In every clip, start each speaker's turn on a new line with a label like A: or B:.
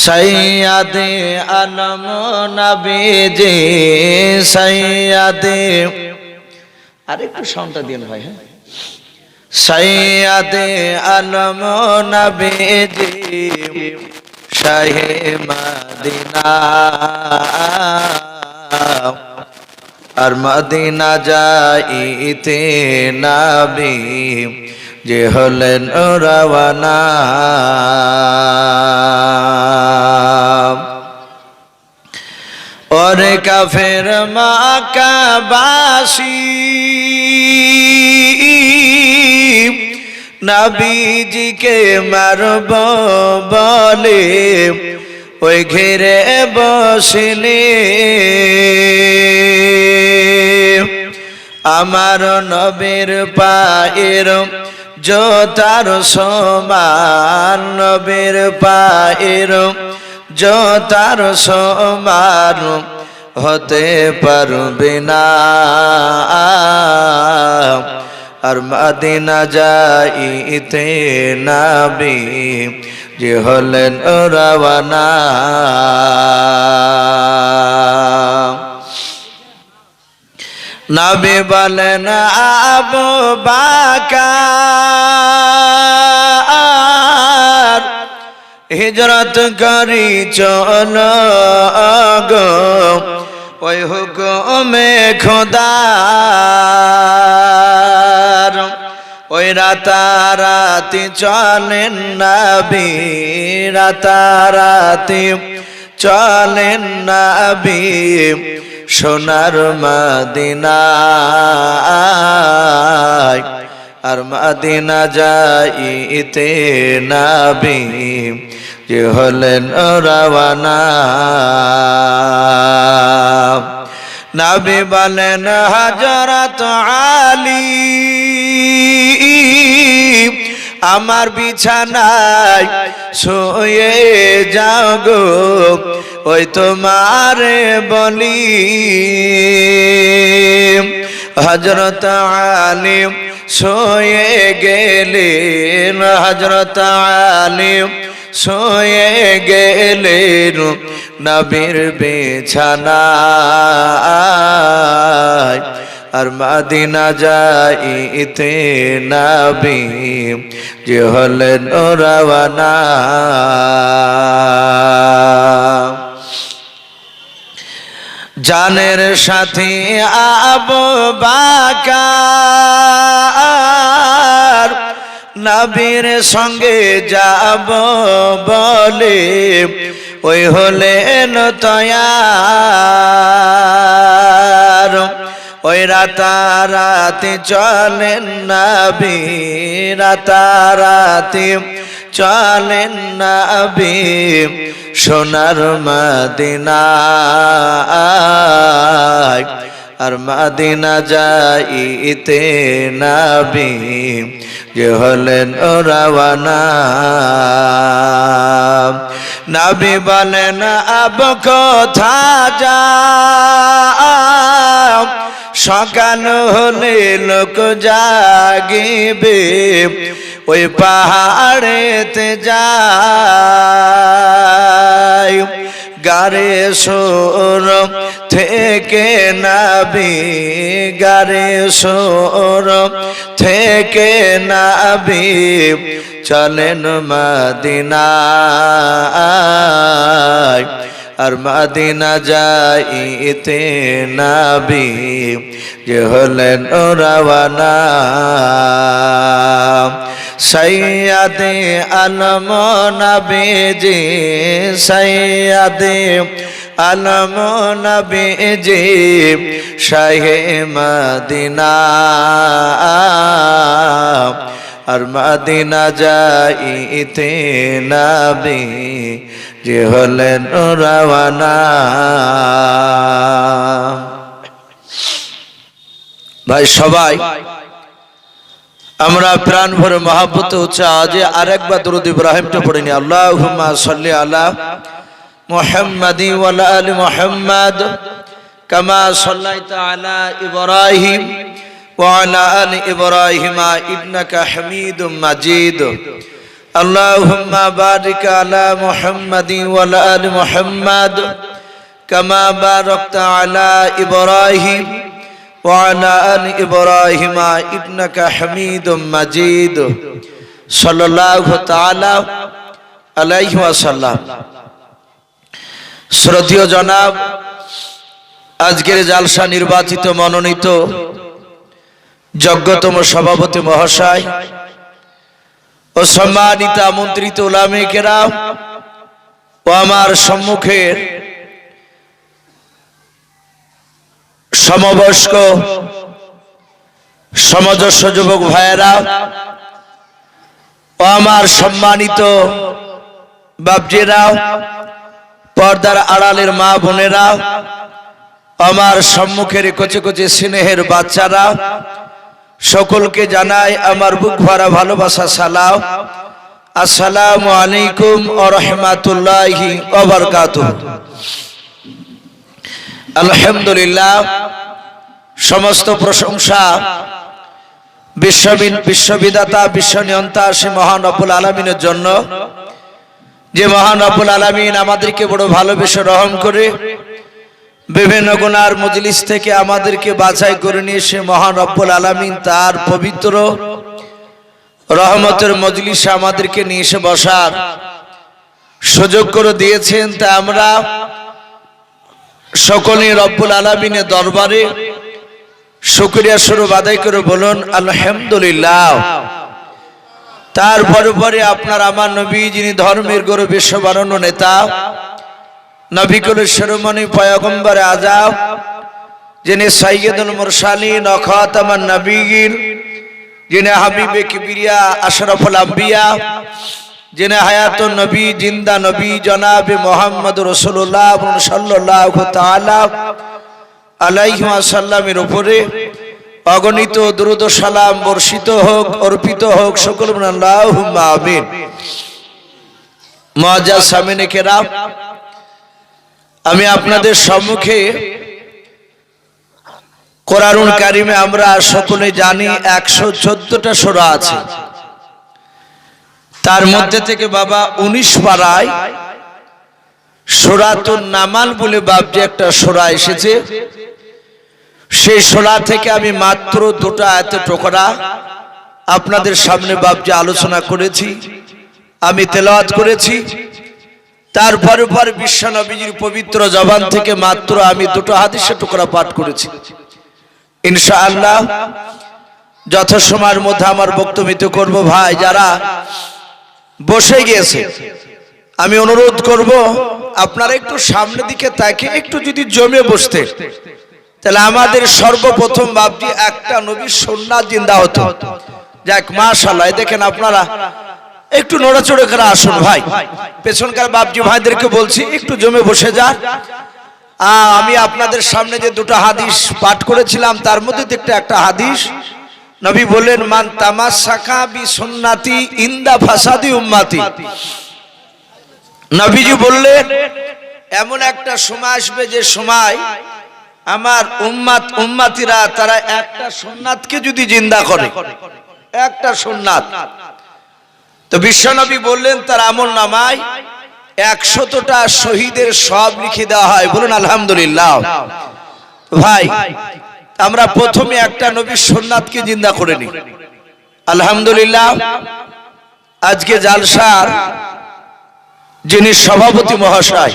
A: সৈয়দে আলম নবীজি সৈয়দে, আরেকটু সাউন্ডটা দিন ভাই। হ্যাঁ, সৈয়দে আলম নবীজি শাহে মদিনা, আর মদিনা যাইতে নবী যে হলেন রওয়ানা। ওরে কাফের মক্কাবাসী নবীজিকে মারব বলে ওই ঘিরে বসলে, আমার নবীর পায়ের জোতার সমান, নবীর পায়ের জোতার সমান হতে পারবে না, আর মদিনা যাইতে নবী যে হলেন রওয়ানা। নবী বলেন আবু বকর হিজরত করি চলো গো ওই হুকুমে খোদার, ওই রাতারাতি চলেন নবী, রাতারাতি চলেন নবী সোনার মদিনায়, আর মদিনা যাইতে নবী যে হলেন রওয়ানা। নবী বলেন হযরত আলী আমার বিছানায় শুয়ে যাও গো, ওই তোমারে বলি। হযরত আলী শুয়ে গেলেন, হযরত আলী শুয়ে গেলেন নবীর বিছানায়, আর মদিনা যাইতে নবী যে হলেন রওয়ানা। জানের সাথে আবু বকর নবীর সঙ্গে যাব বলে ওই হলেন তয়ার, ওই রাতারাতি চলেন নবী, রাতারাতি চলেন নবী সোনার মদিনায়, আর মদিনা যাইতে নবী যে হলেন রওয়ানা। নবী বলেন আব কোথা যাও, সকাল হলে লোক জাগিবে ওই পাহাড়েতে যাই, গারে সোর থেকে নবী, গারে সোর থেকে নবী চলেন মদিনায়, আর মদিনা যাইতে নবী যে হলেন রওয়ানা। সৈয়দে আলম নবীজি সৈয়দে আলম নবীজি শাহে মদিনা, আর মদিনা যাইতে নবী যে হলেন রওয়ানা। ভাই সবাই আমরা প্রাণ ভরে মহব্বত হচ্ছে আজ আরেকবার দরুদ ইব্রাহিমটা পড়ে নি। আল্লাহুম্মা সাল্লি আলা মুহাম্মাদি ওয়া আলা আলি মুহাম্মাদ কামা সাল্লাইতা আলা ইব্রাহিম ওয়া আলা আলি ইব্রাহিম ইন্নাকা হামিদুম মাজিদ। اللهم بارك على محمد وعلى آل محمد كما باركت على إبراهيم وعلى آل إبراهيم إنك حميد مجيد صلى الله تعالى عليه وسلم। শ্রদ্ধেয় জনাব, আজকের জালসা নির্বাচিত মনোনীত যোগ্যতম সভাপতি মহাশয় ও সম্মানিত আমন্ত্রিত উলামে কেরাম ও আমার সম্মুখের সমবয়স্ক সমজস্ব যুবক ভাইয়েরা ও আমার সম্মানিত বাপজিরা, পর্দার আড়ালের মা বোনেরা, আমার সম্মুখের কচি কচি স্নেহের বাচ্চারা, সকলকে জানাই আমার বুক ভরা ভালোবাসা সালাম। আসসালামু আলাইকুম ওয়া রাহমাতুল্লাহি ওয়া বারাকাতুহু। আলহামদুলিল্লাহ, সমস্ত প্রশংসা বিশ্ববিদাতা বিশ্বনিয়ন্তা সে মহান রব্বুল আলামিনের জন্য, যে মহান রব্বুল আলামিন আমাদেরকে বড় ভালোবেসে রহম করে বিভিন্ন গুনার মজলিস থেকে আমাদেরকে বাছাই করে নিয়ে সে মহান রব্বুল আলামিন তার পবিত্র রহমতের মজলিসে আমাদেরকে নিয়ে এসে বসার সুযোগ করে দিয়েছেন। তা আমরা সকলেই রব্বুল আলামিনের দরবারে শুকরিয়া স্বরূপ আদায় করে বলুন আলহামদুলিল্লাহ। তারপরে পরে আপনার আমার নবী, যিনি ধর্মের গৌরব বিশ্ববরণ্য নেতা, নবী কুলের শিরোমণি পয়গম্বর আযম, যিনি সাইয়্যিদুল মুরসালিন ও খাতামুন নবিয়্যিন, যিনি হাবিবে কিবরিয়া আশরাফুল আম্বিয়া, যিনি হায়াতুন নবী, জিন্দা নবী জনাবে মুহাম্মদ রাসূলুল্লাহ সাল্লাল্লাহু তাআলা আলাইহি ওয়াসাল্লামের উপরে অগণিত দুরূদ ও সালাম বর্ষিত হোক, অর্পিত হোক। সকল বলুন আল্লাহুম্মা আমিন। মুআজ্জাজ সামিনে কেরাম, আমি আপনাদের সম্মুখে কোরআনুল কারিমে আমরা সকলে জানি 114টা সূরা আছে। তার মধ্যে থেকে বাবা 19 পারায় সূরাতুন নামাল বলে বাবজি একটা সূরা এসেছে। সেই সূরা থেকে আমি মাত্র 2টা আয়াতের টুকরা আপনাদের সামনে বাবজি আলোচনা করেছি, আমি তেলাওয়াত করেছি। তারপরে পর বিশ্ব নবীজির পবিত্র জবান থেকে মাত্র আমি 2টো হাদিসের টুকরা পাঠ করেছি। ইনশাআল্লাহ যথাসময়ের মধ্যে আমার বক্তব্য করব। ভাই যারা বসে গিয়েছে, আমি অনুরোধ করব আপনারা একটু সামনের দিকে তাকিয়ে একটু যদি জমে বসতে, তাহলে আমাদের সর্বপ্রথম বাবজি একটা নবীর সুন্নাত জিন্দা হতো। যাক মাশাআল্লাহ, দেখেন আপনারা একটু নড়াচড়ে করে আসুন। ভাই পেছনকার বাপজি ভাইদেরকে বলছি একটু জমে বসে যান। আমি আপনাদের সামনে যে 2টা হাদিস পাঠ করেছিলাম, তার মধ্যে একটা হাদিস নবী বললেন, মান তামাসসাকা বি সুন্নাতি ইনদা ফাসাদি উম্মতি। নবীজি বললেন এমন একটা সময় আসবে যে সময় আমার উম্মতিরা তারা একটা সুন্নাতকে যদি জিন্দা করে, একটা সুন্নাত, তো বিশ্বনবী বললেন তার আমল নামায় 100টা শহীদের সব লিখে দেওয়া হয়। বলুন আলহামদুলিল্লাহ। ভাই আমরা প্রথমে একটা নবীর সুন্নাতকে জিন্দা করে নিই। আলহামদুলিল্লাহ, আজকে জালসার যিনি সভাপতি মহাশয়,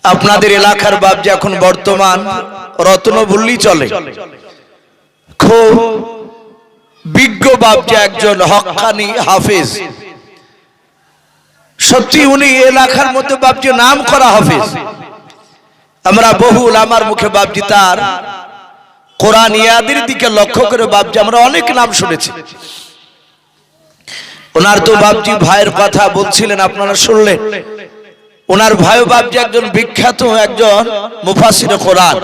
A: আপনাদের এলাকার বাবজি এখন বর্তমান রত্ন বললেই চলে, খুব বিজ্ঞ বাবজি, একজন হক্কানি হাফেজ। সত্যি উনি এলাকার মধ্যে বাবজি নাম করা হাফেজ। আমরা বহুল আমার মুখে বাবজি তার কোরআন ইয়াদের দিকে লক্ষ্য করে বাবজি আমরা অনেক নাম শুনেছি। ওনার তো বাবজি ভাইয়ের কথা বলছিলেন, আপনারা শুনলেন। ওনার ভাই বাবজি একজন বিখ্যাত একজন মুফাসসিরে কোরআন,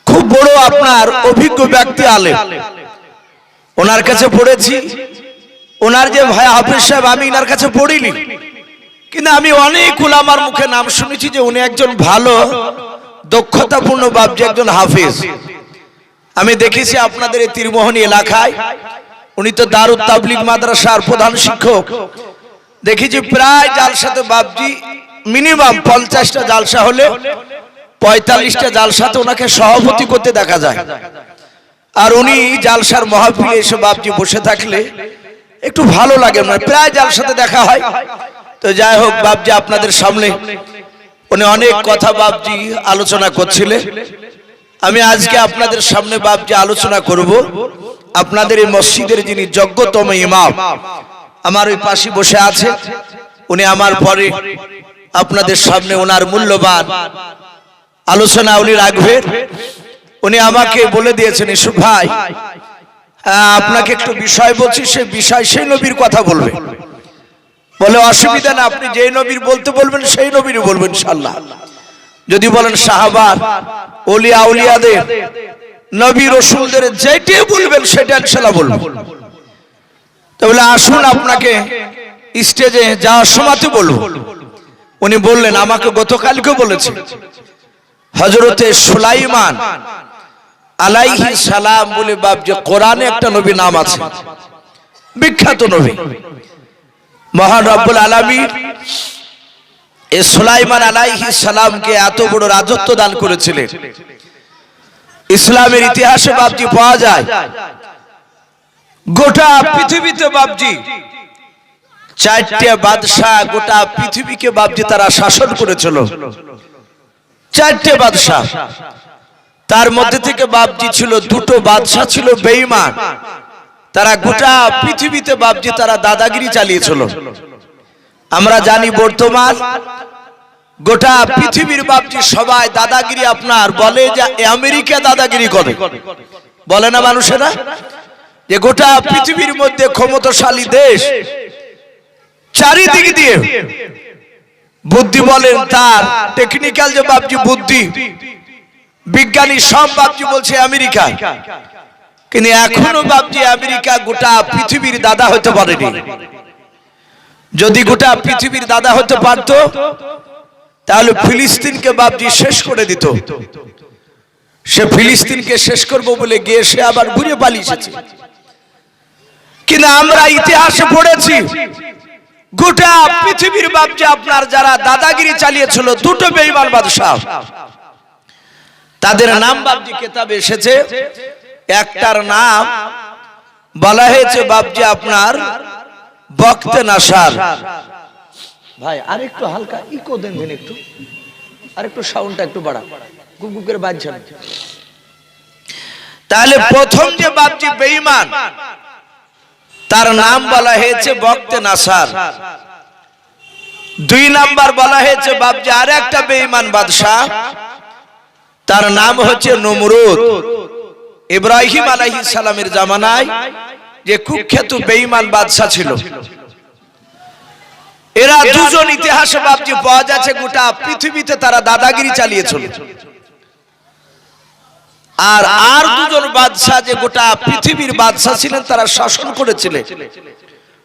A: খুব বড় আপনার অভিজ্ঞ ব্যক্তি, আলেম। ওনার কাছে পড়েছি। ওনার যে ভাই হাফেজ সাহেব, আমি ওনার কাছে পড়িনি, কিন্তু আমি অনেক উলামার মুখে নাম শুনেছি যে উনি একজন ভালো দক্ষতাপূর্ণ বাবজি একজন হাফেজ। আমি দেখেছি আপনাদের এই তীরমোহনী এলাকায় উনি তো দারুত তাবলিগ মাদ্রাসার প্রধান শিক্ষক। দেখেছি প্রায় জালসাতে বাপজি মিনিমাম 50টা জালসা হলে 45টা জালসাতে ওনাকে সভাপতি করতে দেখা যায়। আর উনি জালসার মাহফিলে এসে বাপজি বসে থাকলে একটু ভালো লাগে, মানে প্রায় জালসাতে দেখা হয়। তো যাই হোক বাপজি আপনাদের সামনে উনি অনেক কথা বাপজি আলোচনা করছিলেন। আমি আজকে আপনাদের সামনে বাপজি আলোচনা করব আপনাদের এই মসজিদের যিনি যোগ্যতম ইমাম, আমার ওই পাশে বসে আছে, উনি আমার পরে আপনাদের সামনে ওনার মূল্যবান আলোচনা উনি রাখবেন। উনি আমাকে বলে দিয়েছেন ইসুফ ভাই আপনাকে একটু বিষয় বলছি, সে বিষয় সেই নবীর কথা বলবে। বলে অসুবিধা না, আপনি যেই নবীর বলতে বলবেন সেই নবীরই বলবেন ইনশাআল্লাহ। যদি বলেন সাহাবার ওলিয়া আউলিয়াদের নবী রাসূলদের যেটা বলবেন সেটা ইনশাআল্লাহ বলবো। তাহলে আসুন আপনাকে স্টেজে যাওয়ার সময়তে বলবো। উনি বললেন আমাকে গতকালকে বলেছে হযরতে সুলাইমান আলাইহিস সালাম বলে বাপজি কোরআনে একটা নবী নাম আছে, বিখ্যাত নবী। মহান রব্বুল আলামিন এই সুলাইমান আলাইহিস সালামকে এত বড় রাজত্ব দান করেছিলেন। ইসলামের ইতিহাসে বাপজি পাওয়া যায় গোটা পৃথিবীতে বাপজি 4টে বাদশা গোটা পৃথিবীকে বাপজি তারা শাসন করেছিল। 4টে বাদশা, তার মধ্যে থেকে বাপজি ছিল 2টো বাদশা ছিল বেঈমান। তারা গোটা পৃথিবীতে বাপজি তারা দাদাগিরি চালিয়েছিল। আমরা জানি বর্তমান গোটা পৃথিবীর বাপজি সবাই দাদাগিরি আপনার বলে যে আমেরিকা দাদাগিরি করে, বলে না মানুষেরা, যে গোটা পৃথিবীর মধ্যে ক্ষমতাশালী দেশ চারিদিক দিয়ে বুদ্ধি বলেন তার টেকনিক্যাল যে বাপজি বুদ্ধি বিজ্ঞানী সব বাপজি বলছে আমেরিকা, কিন্তু এখনো বাপজি আমেরিকা গোটা পৃথিবীর দাদা হতে পারেনি। যদি গোটা পৃথিবীর দাদা হতে পারতো তাহলে ফিলিস্তিনকে বাপজি শেষ করে দিত। সে ফিলিস্তিনকে শেষ করব বলে গিয়ে সে আবার ঘুরে পালিয়েছে। কিন্তু আমরা ইতিহাসে পড়েছি গোটা পৃথিবীর বাপজি আপনার যারা দাদাগিরি চালিয়েছিল 2টো বেঈমান বাদশা, তাদের নাম বাপজি কিতাবে এসেছে। একটার নাম বলা হয়েছে বাপজি আপনার বখতে নাসার। ভাই আরেকটু হালকা ইকো দেন, একটু আরেকটু সাউন্ডটা একটু বাড়া, গুপ করে বাজছে। তাহলে প্রথম যে বাপজি বেঈমান তার নাম বলা হয়েছে বখতে নাসার। 2 নাম্বার বলা হয়েছে বাপজি আর একটা বেঈমান বাদশা, তার নাম হচ্ছে নমরুদ। ইব্রাহিম আলাইহিস সালামের জামানায় যে কুখ্যাত বেঈমান বাদশা ছিল। এরা দুজন ইতিহাসে বাপজি পাওয়া যাচ্ছে গোটা পৃথিবীতে তারা দাদাগিরি চালিয়েছিল। আর দুজন বাদশা যে গোটা পৃথিবীর বাদশা ছিলেন তারা শাসন করেছিলেন,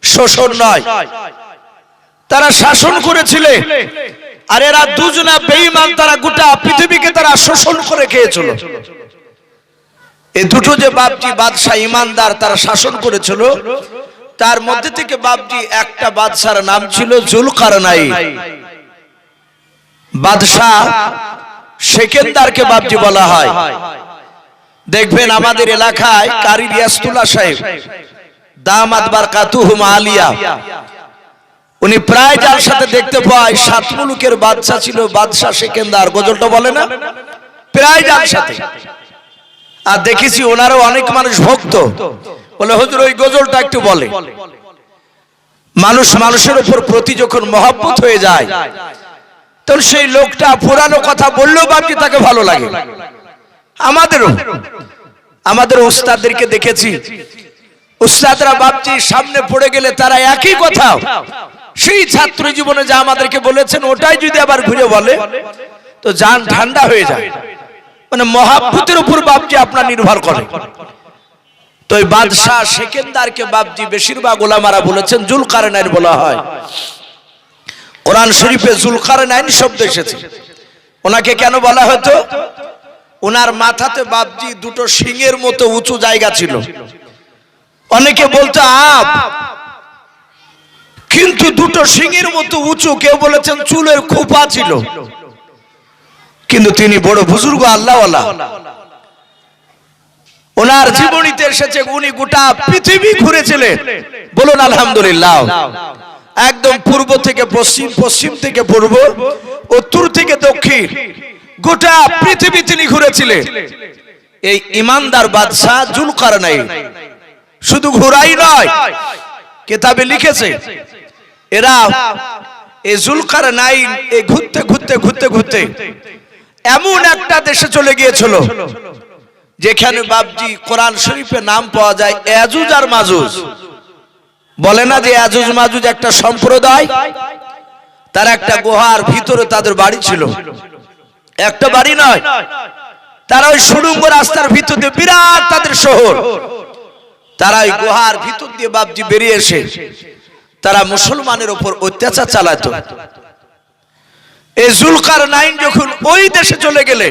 A: শোষণ নয়, তারা শাসন করেছিলেন। আর এরা দুজনা বেঈমান, তারা গোটা পৃথিবীকে তারা শোষণ করে খেয়েছিল। এই দুটো যে বাপজি বাদশা ইমানদার তারা শাসন করেছিল, তার মধ্যে থেকে বাপজি একটা বাদশার নাম ছিল জুলকারনাইন। বাদশা সেকেন্দারকে বাপজি বলা হয়। দেখবেন আমাদের এলাকায় কারি রিয়াসতুল্লাহ সাহেব দামাত বারকাতুহুম আলিয়া, উনি প্রায় যার সাথে দেখতে পাই 7 মুলুকের বাদশা ছিল বাদশা সেকেন্দার, গজলটা বলে না, প্রায় যার সাথে। আর দেখেছি ওনারও অনেক মানুষ ভক্ত, বলে হুজুর ওই গজলটা একটু বলে। মানুষ মানুষের উপর প্রতি যখন মহব্বত হয়ে যায় তখন সেই লোকটা পুরানো কথা বললেও বাপজি তাকে ভালো লাগে। আমাদের উস্তাদদেরকে দেখেছি, উস্তাদরা বাপজি সামনে পড়ে গেলে তারা একই কথা সেই ছাত্র জীবনে যা আমাদেরকে বলেছেন ওটাই যদি আবার ঘুরে বলে তো জান ঠান্ডা হয়ে যায়। মানে মহব্বতের উপর বাপজি আপনার নির্ভর করে। তো এই বাদশা সেকেন্দারকে বাপজি বেশিরভাগ ওলামারা বলেছেন জুলকারনাইন বলা হয়। কোরআন শরীফে জুলকারনাইন শব্দ এসেছে। ওনাকে কেন বলা হতো? ওনার মাথাতে বাপজি 2টো সিংহের মতো উঁচু জায়গা ছিল, অনেকে বলতো আপ, কিন্তু দুটো সিংহের মতো উঁচু। কেউ বলেছেন চুলের খোপা ছিল, কিন্তু তিনি বড় বুজুর্গ আল্লাহওয়ালা। ওনার জীবনীতে এসেছে উনি গোটা পৃথিবী ঘুরেছিলেন। বলুন আলহামদুলিল্লাহ। একদম পূর্ব থেকে পশ্চিম, পশ্চিম থেকে পূর্ব, উত্তর থেকে দক্ষিণ, গোটা পৃথিবী তিনি ঘুরেছিলেন। এই ইমানদার বাদশাহ জুলকারনাইন শুধু ঘোরাই নয়, কিতাবে লিখেছে এরা এই জুলকারনাইন এই ঘুরতে ঘুরতে ঘুরতে ঘুরতে এমন একটা দেশে চলে গিয়েছিল যেখানে বাবজি কোরআন শরীফে নাম পাওয়া যায় ইয়াজুজ আর মাজুজ। বলে না যে ইয়াজুজ মাজুজ একটা সম্প্রদায়, তার একটা গুহার ভিতরে তাদের বাড়ি ছিল। একটা বাড়ি নয়, তারা ওই সুড়ঙ্গ রাস্তার ভিতর দিয়ে, বিরাট তাদের শহর, তারা ওই গুহার ভিতর দিয়ে বাবজি বেরিয়ে এসে তারা মুসলমানের উপর অত্যাচার চালাতো। এই জুলকারনাইন যখন ওই দেশে চলে গেলে,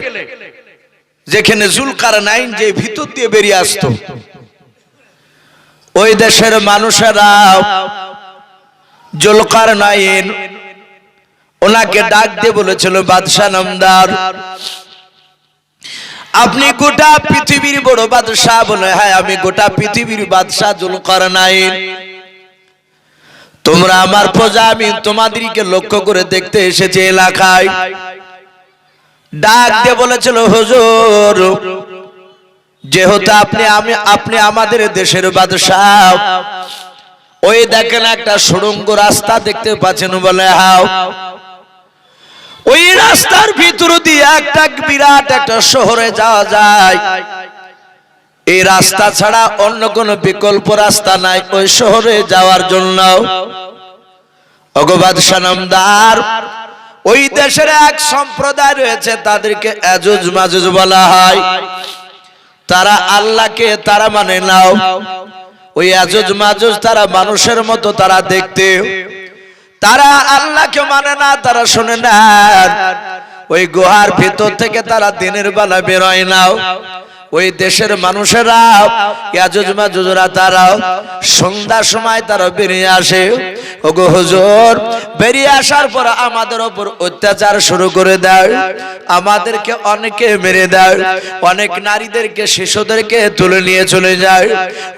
A: যেখানে জুলকারনাইন যে ভিতর দিয়ে বেরিয়ে আসতো, ওই দেশের মানুষেরা জুলকারনাইন ওনাকে ডাক দিয়ে বলেছিল, বাদশাহ নামদার, আপনি গোটা পৃথিবীর বড় বাদশাহ? বলে হ্যাঁ, আমি গোটা পৃথিবীর বাদশাহ জুলকারনাইন। তোমরা আমার প্রজা, আমি তোমাদেরকে লক্ষ্য করে দেখতে এসেছি এলাকায়। ডাক দিয়ে বলেছিল, হুজুর, যেহেতু আপনি আমাদের দেশের বাদশাহ, ওই দেখেন একটা সুড়ঙ্গ রাস্তা দেখতে পাচ্ছেন? বলে হ্যাঁ। ওই রাস্তার ভিতর দিয়ে একটা বিরাট একটা শহরে যাওয়া যায়। এই রাস্তা ছাড়া অন্য কোনো বিকল্প রাস্তা নাই ওই শহরে যাওয়ার জন্য। ওগো বাদশাহ নামদার, ওই দেশের এক সম্প্রদায় রয়েছে, তাদেরকে ইয়াজুজ মাজুজ বলা হয়। তারা আল্লাহকে তারা মানে নাও। ওই ইয়াজুজ মাজুজ তারা মানুষের মতো তারা দেখতে, তারা আল্লাহকে মানে না, তারা শোনে না। ওই গুহার ভিতর থেকে তারা দিনের বেলা বেরোয় না। ওই দেশের মানুষেরা ইয়াজুজ মাজুজরা তারা সন্ধ্যার সময় তারা বেরিয়ে আসে। ওগো হুজুর, বেরিয়ে আসার পর আমাদের উপর অত্যাচার শুরু করে দেয়, আমাদেরকে অনেকে মেরে দেয়, অনেক নারীদেরকে শিশুদেরকে তুলে নিয়ে চলে যায়।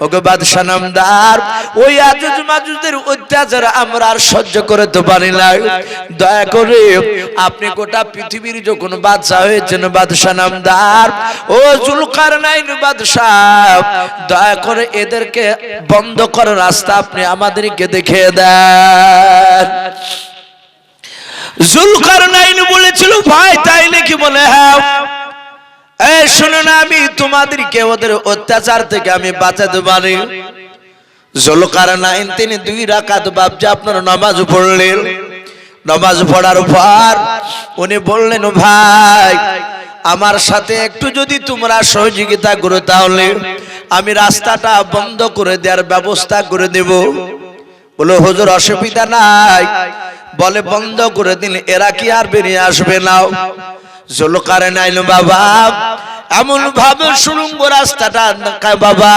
A: ওগো বাদশাহ নামদার, ওই ইয়াজুজ মাজুজদের অত্যাচার আমরা আর সহ্য করতে পারি না। দয়া করে আপনি গোটা পৃথিবীর যখন বাদশাহ হয়েছেন বাদশাহ নামদার, ও জুলকারনাইন বাদশাহ, দয়া করে এদেরকে বন্ধ করার রাস্তা আপনি আমাদেরকে দেখিয়ে দেন। জুলকারনাইন বলেছিল, ভাই তাই নাকি? বলে হ্যাঁ। এই শুনো না, আমি তোমাদেরকে ওদের অত্যাচার থেকে আমি বাঁচাতে পারি। জুলকারনাইন তিনি 2 রাকাত বাবজি আপনার নামাজ পড়লেন। নামাজ পড়ার পর উনি বললেন, ভাই আমার সাথে একটু যদি তোমরা সহযোগিতা করো তাহলে আমি রাস্তাটা বন্ধ করে দেওয়ার ব্যবস্থা করে দেব। বলে হুজুর অসুবিধা নাই। বলে বন্ধ করে দিলে এরা কি আর বেরিয়ে আসবে না? জুলকারনাইন বাবা এমন ভাবে সুড়ঙ্গ রাস্তাটা বাবা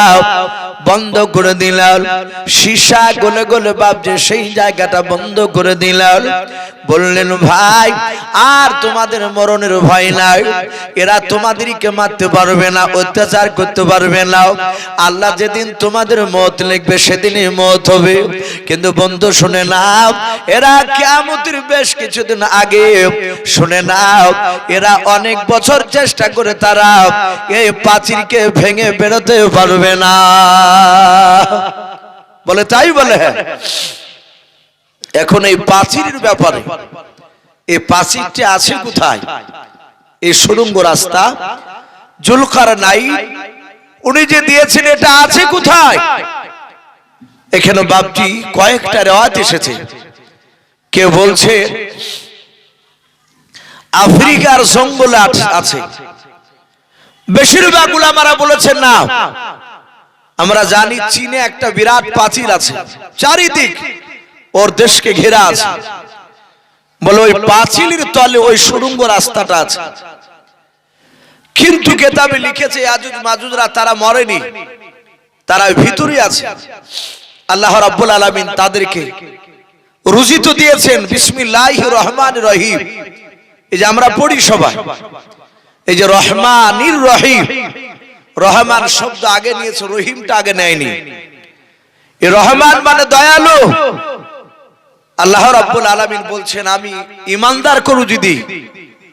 A: বন্ধ করে দিলেন, সীসা গলে গলে বাবজি সেই জায়গাটা বন্ধ করে দিলেন। বললেন, ভাই আর তোমাদের মরণের ভয় নাই, এরা তোমাদেরকে মারতে পারবে না, অত্যাচার করতে পারবে না। আল্লাহ যেদিন তোমাদের মওত লিখবে সেদিনই মওত হবে। কিন্তু বন্ধু শুনে নাও, এরা কিয়ামতের বেশ কিছুদিন আগে শুনে নাও, এরা অনেক বছর চেষ্টা করে তারা এই প্রাচীরকে ভেঙে বেরোতে পারবে না। বলে তাই? বলে এখন এই প্রাচীরের ব্যাপারে, এই প্রাচীরটি আছে কোথায়? এই সুড়ঙ্গ রাস্তা জুলকারনাইন উনি যে দিয়েছেন এটা আছে কোথায়? এখানে বাবজি কয়েকটা রিওয়ায়াত এসেছে। কে বলছে আফ্রিকার জঙ্গলে আছে, বেশিরভাগ উলামারা বলেছেন না। আমরা জানি চীনে একটা বিরাট প্রাচীর আছে, চারিদিক ওর দেশকে ঘেরা আছে। বলে ওই প্রাচীরের তলে ওই সুড়ঙ্গ রাস্তাটা আছে। কিন্তু কিতাবে লিখেছে ইয়াজুজ মাজুজরা তারা মরেনি, তারা ভিতরে আছে। আল্লাহ রাব্বুল আলামিন তাদেরকে রুজি তো দিয়েছেন বিসমিল্লাহির রহমানির রহিম। এই যে আমরা পড়ি সবাই, এই যে রহমানির রহিম, রহমান শব্দ আগে নিয়েছে, রহিমটা আগে নেয়নি। এই রহমান মানে দয়ালু। আল্লাহ রাব্বুল আলামিন বলছেন আমি ঈমানদার করু যদি,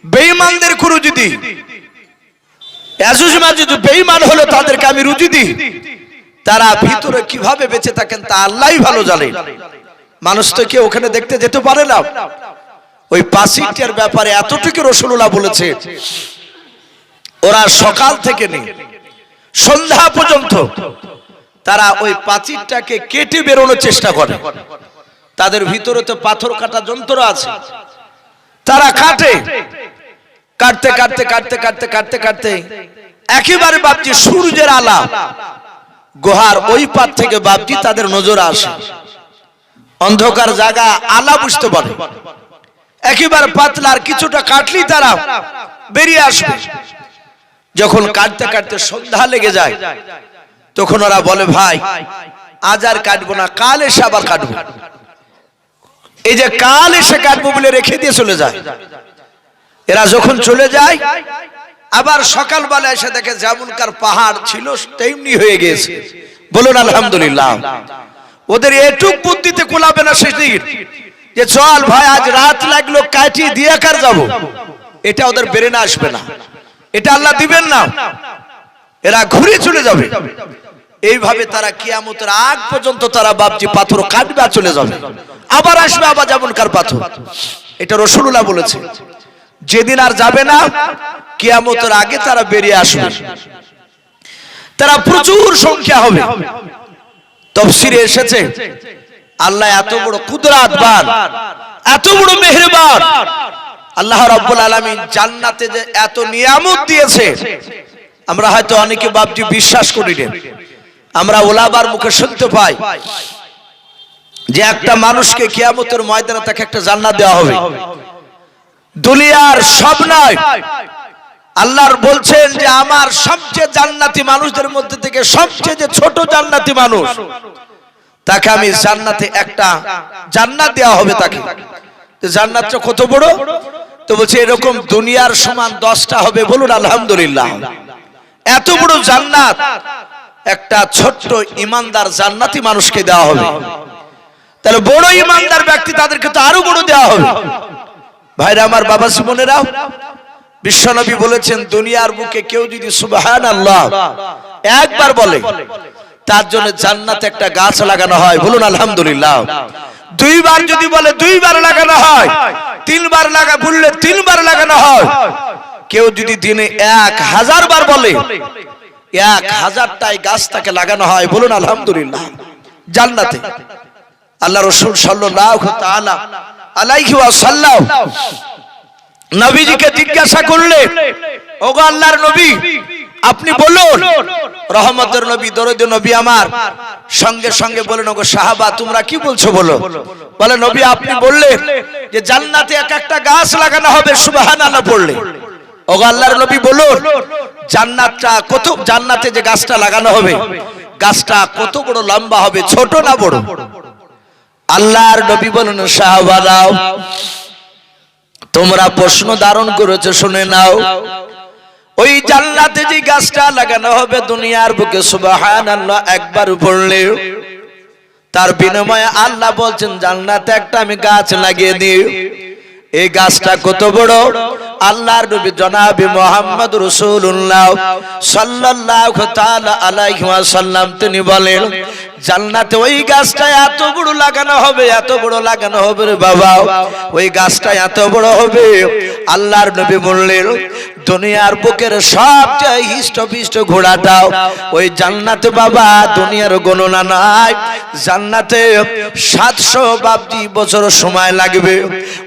A: বেঈমানদের করু যদি, যদি বেঈমান হলো তাদেরকে আমি রুজি দিই, তারা ভিতরে কিভাবে বেঁচে থাকেন তা আল্লাহই ভালো জানেন। মানুষ তো কেউ ওখানে দেখতে যেতে পারে না। ওই পাঁচিলটার ব্যাপারে এতটুকু রাসূলুল্লাহ বলেছে, ওরা সকাল থেকে নিয়ে সন্ধ্যা পর্যন্ত তারা ওই পাঁচিলটাকে কেটে বেরোনোর চেষ্টা করে। তাদের ভিতরে তো পাথর কাটা যন্ত্র আছে, তারা কাটে, কাটতে কাটতে কাটতে কাটতে কাটতে কাটতে একেবারে বাপজি সূর্যের আলো গুহার ওই পার থেকে বাপজি তাদের নজর আসে। অন্ধকার জায়গা আলা বুঝতে পারে, একেবারে পাতলার কিছুটা কাটলি তারা বেরিয়ে আসবে। যখন কাটতে কাটতে সন্ধ্যা লেগে যায় তখন ওরা বলে ভাই আজ আর কাটবো না, কাল এসে আবার কাটবো। এই যে কাল এসে কাটবো বলে রেখে দিয়ে চলে যায়। এরা যখন চলে যায় আবার সকালবেলা এসে দেখে যেমনকার পাহাড় ছিল তেমনি হয়ে গেছে। বলুন আলহামদুলিল্লাহ। ওদের এটুক বুদ্ধিতে কোলাবে না সেদিন যে চল ভাই আজ রাত লাগলো কাটিয়ে দিয়ে কার যাবো, এটা ওদের ব্রেনে আসবে না, এটা আল্লাহ দিবেন না। এরা ঘুরে চলে যাবে। এইভাবে তারা কিয়ামতের আগ পর্যন্ত তারা বাপজি পাথর কাটবে আর চলে যাবে, আবার আসবে আবার যেমনকার পাথর। এটা রাসূলুল্লাহ বলেছে। যেদিন আর যাবে না কিয়ামতের আগে তারা বেরিয়ে আসবে, তারা প্রচুর সংখ্যা হবে। তাফসীরে এসেছে আল্লাহ এত বড় কুদরতবান, এত বড় মেহেরবান। আল্লাহ রাব্বুল আলামিন জান্নাতে যে এত নিয়ামত দিয়েছে আমরা হয়তো অনেকে বাপজি বিশ্বাস করি না। আমরা ওলামার মুখে শুনতে পাই যে একটা মানুষকে কিয়ামতের ময়দানে তাকে একটা জান্নাত দেওয়া হবে। দুনিয়ার সব নয়, আল্লাহর বলছেন যে আমার সবচেয়ে জান্নাতি মানুষদের মধ্যে থেকে সবচেয়ে যে ছোট জান্নাতি মানুষ তাকে আমি জান্নাতে একটা জান্নাত দেওয়া হবে। তাকে জান্নাতটা কত বড়, তো বলছে এরকম দুনিয়ার সমান 10টা হবে। বলুন আলহামদুলিল্লাহ। এত বড় জান্নাত একটা ছোট্ট ইমানদার জান্নাতি মানুষকে দেওয়া হবে। তাহলে বড় ইমানদার ব্যক্তি তাদেরকে তো আরো বড় দেওয়া হবে। ভাইরা আমার, বাবা বোনেরা, বিশ্বনবী বলেছেন দুনিয়ার বুকে কেউ যদি সুবহানাল্লাহ একবার বলে তার জন্য জান্নাতে একটা গাছ লাগানো হয়। বলুন আলহামদুলিল্লাহ। দুইবার যদি বলে দুইবার লাগানো হয়, তিনবার বললে 3বার লাগানো হয়। কেউ যদি দিনে 1000 বার বলে 1000টাই গাছ তাকে লাগানো হয়। বলুন আলহামদুলিল্লাহ। জান্নাতে আল্লাহ রাসূল সাল্লাল্লাহু তাআলা আলাইহি ওয়াসাল্লাম নবীজিকে জিজ্ঞাসা করলে, ওগো আল্লাহর নবী আপনি বলুন। রহমতের নবী, দরুদ নবী আমার সঙ্গে সঙ্গে বলেন, ওগো সাহাবা তোমরা কি বলছো বলো। বলে নবী আপনি বললেন যে জান্নাতে এক একটা গাছ লাগানো হবে সুবহানাল্লাহ পড়লে। ওগো আল্লাহর নবী বলুন জান্নাতটা কত, জান্নাতে যে গাছটা লাগানো হবে গাছটা কত বড় লম্বা হবে, ছোট না বড়? আল্লাহর নবী বলেন সাহাবারাও তোমরা প্রশ্ন ধারণ করেছো, শুনে নাও। ওই জান্নাতে যে গাছটা লাগানো হবে দুনিয়ার বুকে সুবহানাল্লাহ একবার পড়লে তার বিনিময়ে আল্লাহ বলছেন জান্নাতে একটা আমি গাছ লাগিয়ে দিই। এই গাছটা কত বড়? আল্লাহর নবী জনাবে মুহাম্মদ রাসূলুল্লাহ সাল্লাল্লাহু তাআলা আলাইহি ওয়াসাল্লাম তিনি বলেন জান্নাতে ওই গাছটা এত বড় লাগানো হবে, এত বড় লাগানো হবে রে বাবা, ওই গাছটা এত বড় হবে। আল্লাহর নবী বললেন দুনিয়ার বুকের সবচেয়ে হিষ্টপিষ্ট ঘোড়াটাও ওই জান্নাতে বাবা, দুনিয়ার গণনা নাই। জান্নাতে 700 বাপজি বছর সময় লাগবে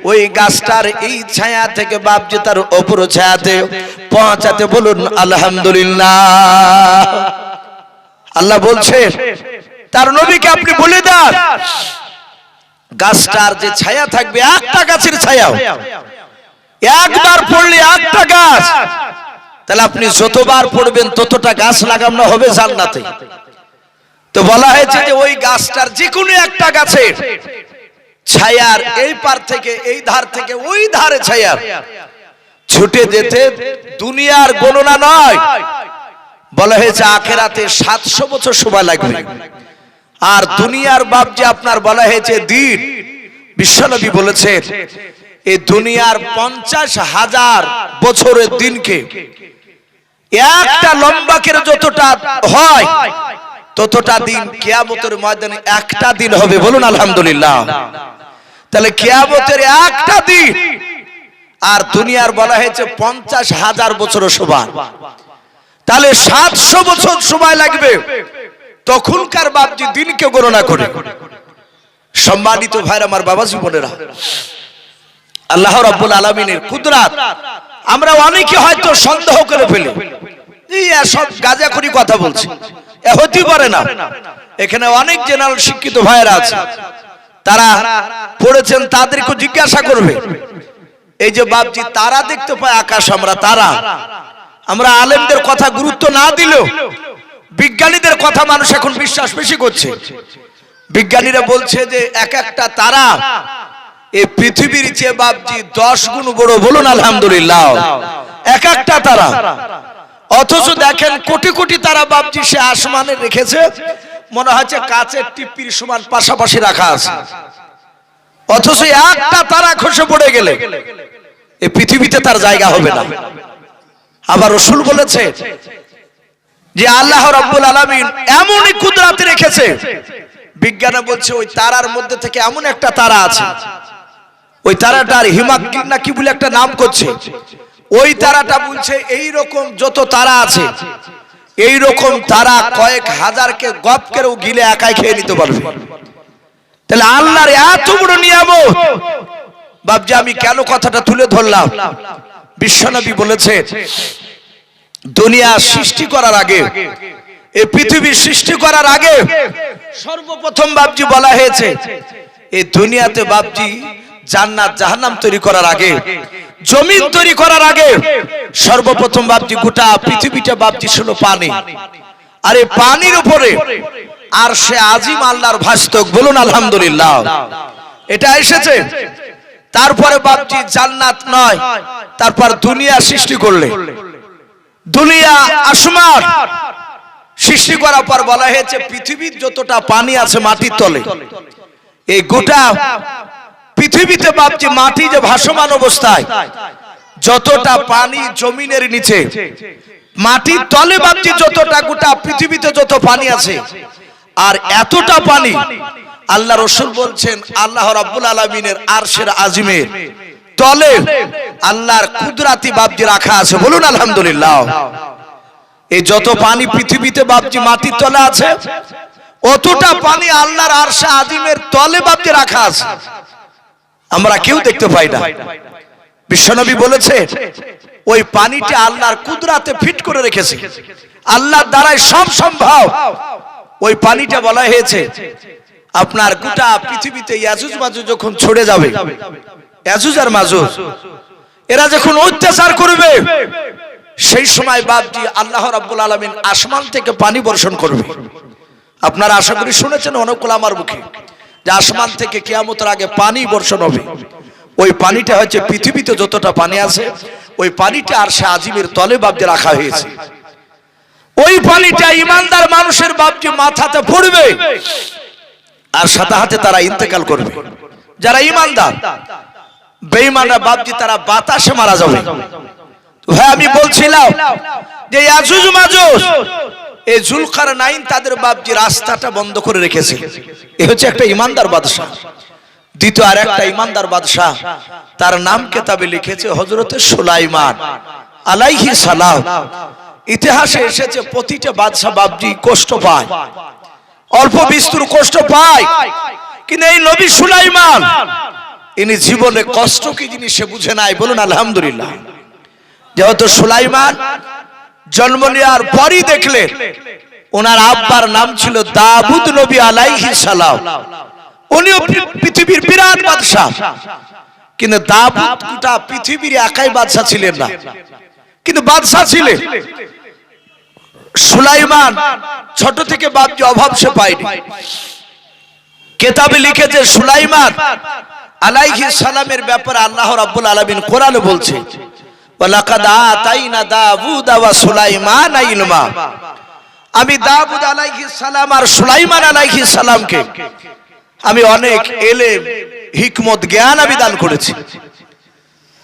A: ওই গাছটার এই ছায়া থেকে বাপজি তার উপর ছায়াতে পৌঁছাতে। বলুন আলহামদুলিল্লাহ। আল্লাহ বলছে তার নবীকে আপনি বলে দেন গাছটার যে ছায়া থাকবে একটা গাছের ছায়া একবার পড়লে একটা গাছ, তাহলে আপনি যতবার পড়বেন ততটা গাছ লাগানো হবে জান্নাতে। তো বলা হয়েছে যে ওই গাছটার যে কোনো একটা গাছের ছায়ার এই পার থেকে এই ধার থেকে ওই ধারে ছায়ার ছুটে যেতে দুনিয়ার গণনা নয়, বলা হয়েছে আখেরাতে 700 বছর সময় লাগবে। আর দুনিয়ার বাপ যে আপনার বলা হয়েছে দিন, বিশ্বনবী বলেছেন এই দুনিয়ার 50,000 বছরের দিনকে একটা লম্বা করে যতটা হয় ততটা দিন কিয়ামতের ময়দানে একটা দিন হবে। বলুন আলহামদুলিল্লাহ। তাহলে কিয়ামতের একটা দিন আর দুনিয়ার বলা হয়েছে 50,000 বছরের সমান, তাহলে 700 বছর সময় লাগবে। তখনকার বাপজি দিনকে গণনা করে। সম্মানিত ভাইরা আমার, বাবাজি বোনেরা, আল্লাহ রাব্বুল আলামিনের কুদরত আমরা অনেকে হয়তো সন্দেহ করে ফেলি, এই সব গাঁজাখুরি কথা বলছি, এ হতে পারে না। এখানে অনেক জেনারেল শিক্ষিত ভাইরা আছে, তারা পড়েছেন, তাদেরকে জিজ্ঞাসা করবে। এই যে বাপজি তারা দেখতে পায় আকাশ, আমরা আলেমদের কথা গুরুত্ব না দিলেও বিজ্ঞানীদের কথা মানুষ এখন বিশ্বাস বেশি করছে। বিজ্ঞানীরা বলছে যে এক একটা তারা এই পৃথিবীর চেয়ে বাপজি 10 গুণ বড়। বলুন আলহামদুলিল্লাহ। এক একটা তারা, অথচ দেখেন কোটি কোটি তারা বাপজি সে আসমানে রেখেছে, মনে হচ্ছে কাচের টিপ্পির সমান পাশাপাশি রাখা আছে। অথচ একটা তারা খসে পড়ে গেলে এই পৃথিবীতে তার জায়গা হবে না। আবার রাসূল বলেছে যে আল্লাহ রাব্বুল আলামিন এমনই কুদরত রেখেছে, বিজ্ঞানে বলছে ওই তারার মধ্যে থেকে এমন একটা তারা আছে, ওই তারাটার হিমাগ্রি না কি বলে একটা নাম করছে, ওই তারাটা বলছে এই রকম যত তারা আছে এই রকম তারা কয়েক হাজারকে গপ করেও গিলে একাই খেয়ে নিতে পারবে। তাহলে আল্লাহর এত বড় নিয়ামত বাপজি, আমি কেন কথাটা তুলে ধরলাম? বিশ্বনবী বলেছে দুনিয়া সৃষ্টি করার আগে, এই পৃথিবী সৃষ্টি করার আগে সর্বপ্রথম বাপজি বলা হয়েছে এই দুনিয়াতে বাপজি জান্নাত জাহান্নাম তৈরি করার আগে, জমিন তৈরি করার আগে সর্বপ্রথম বাপজি গোটা পৃথিবীটা বাপজি ছিল পানি। আর এই পানির উপরে আর সে আজিম আল্লাহর ভাস্তক। বলুন আলহামদুলিল্লাহ। এটা এসেছে তারপরে বাপজি জান্নাত নয়, তারপর দুনিয়া সৃষ্টি করলে, দুনিয়া আসমান সৃষ্টি করার পর বলা হয়েছে পৃথিবীর যতটা পানি আছে মাটির তলে, এই গোটা পৃথিবীতে বাপজি মাটি যে ভাসমান অবস্থায় যতটা পানি জমিনের নিচে, মাটির তলে বাপজি যতটা গোটা পৃথিবীতে যত পানি আছে, আর এতটা পানি আল্লাহ রাসূল বলছেন আল্লাহ রাব্বুল আলামিনের আরশের আজিমের তলে আল্লাহর কুদরতি বাপজি রাখা আছে। বলুন আলহামদুলিল্লাহ। এই যত পানি পৃথিবীতে বাপজি মাটির তলে আছে, অতটা পানি আল্লাহর আরশে আজিমের তলে বাপজি রাখা আছে, আমরা কেউ দেখতে পাই না। বিশ্বনবী বলেছে ওই পানিটা আল্লাহর কুদরতে ফিট করে রেখেছে, আল্লাহর দ্বারাই সব সম্ভব। ওই পানিটা বলা হয়েছে আপনার গোটা পৃথিবীতে ইয়াজুজ মাজুজ যখন ছড়ে যাবে, ইয়াজুজ আর মাজুজ এরা যখন অত্যাচার করবে, সেই সময় বাপজি আল্লাহ রাব্বুল আলামিন আসমান থেকে পানি বর্ষণ করবে। আপনারা আশা করি শুনেছেন অনেক ওলামার মুখে যে আসমান থেকে কিয়ামতের আগে পানি বর্ষণ হবে। ওই পানিটা হচ্ছে পৃথিবীতে যতটা পানি আছে, ওই পানিটা আরশে আজিমের তলে বাপজি রাখা হয়েছে। ওই পানিটা ইমানদার মানুষের বাপজি মাথাতে পড়বে, আর সাথে হাতে তারা ইন্তেকাল করবে। যারা ইমানদার, বেঈমানরা বাপজি তারা বাতাসে মারা যাবে। ভাই আমি বলছিলাম যে ইয়াজুজ মাজুজ এই জুলকারনাইন তাদের বাপজি রাস্তাটা বন্ধ করে রেখেছে। এ হচ্ছে একটা ইমানদার বাদশা। দ্বিতীয় আর একটা ইমানদার বাদশা, তার নাম কিতাবে লিখেছে হযরতে সুলাইমান আলাইহিস সালাম। ইতিহাসে এসেছে প্রতিটা বাদশা বাপজি কষ্ট পায়, অল্প বিস্তর কষ্ট পায়, কিন্তু এই নবী সুলাইমান ইনি জীবনে কষ্ট কি জিনিস সে বুঝে নাই। বলুন আলহামদুলিল্লাহ। যেহেতু সুলাইমান জন্ম নেওয়ার পরই দেখলেন ওনার আব্বার নাম ছিল দাউদ নবী আলাইহিস সালাম, উনিও পৃথিবীর বিরাট বাদশা, কিন্তু দাউদ গোটা পৃথিবীর একাই বাদশা ছিলেন না, কিন্তু বাদশা ছিলেন। সুলাইমান ছোট থেকে বাপজি অভাব সে পায়নি। কিতাবে লিখেছে সুলাইমান আলাইহিস সালামের ব্যাপারে আল্লাহ রাব্বুল আলামিন কোরআনে বলছে, ওয়ালাকাদ আতাইনা দাউদা ওয়া সুলাইমানা ইলমা। আমি দাউদ আলাইহিস সালাম আর সুলাইমান আলাইহিস সালামকে আমি অনেক ইলম হিকমত জ্ঞান আমি দান করেছি।